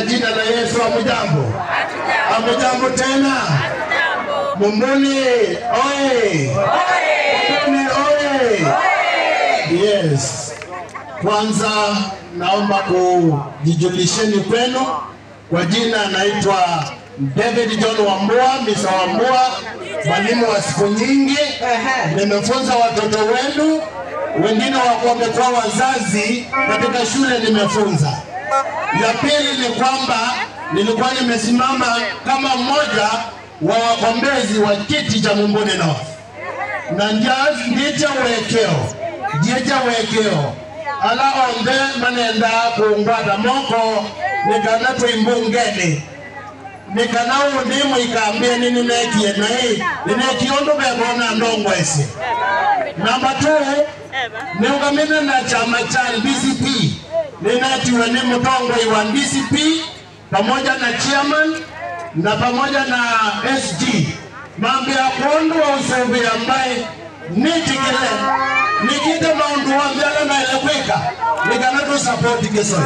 katika jina la Yesu. Amujambo. Amujambo tena. Mumbuni oye. Mumbuni oye. Yes. Kwanza naomba kujijulisheni kwenu. Kwa jina naitwa David John Wambua, Mr. Wambua, mwalimu wa siku nyingi. Nimefunza watoto wenu, wengine wamekuwa wazazi katika shule nimefunza. Ya pili ni kwamba nilikuwa nimesimama kama mmoja wa wagombezi wa kiti cha Mumbuni North. Na ndiye wekeo. Ala onde manenda kuungwada moko nikanato imbungeni. Nikanao ndimu ikaambia nini nekie na hii. Ninekiondo begona ndongo esi. Number 2, niungamine na chama cha DCP. Ninatiwa ni mtongo wa DCP pamoja na chairman na pamoja na SG. Mambo ya kuondoa usovi ambaye nitikile nikita maundu wa mbele na eleweka nikanato support kesoi.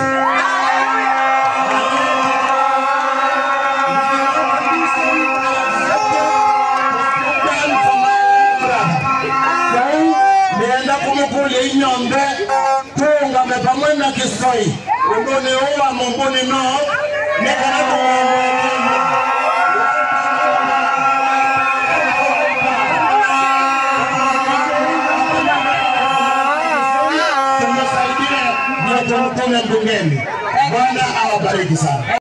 Nienda kumukuli inyombe tunga mepamwena kisoi Mumbuni uwa Mumbuni North nikanato tumesaidia ndio tumtume bungeni. Bwana awabariki sana.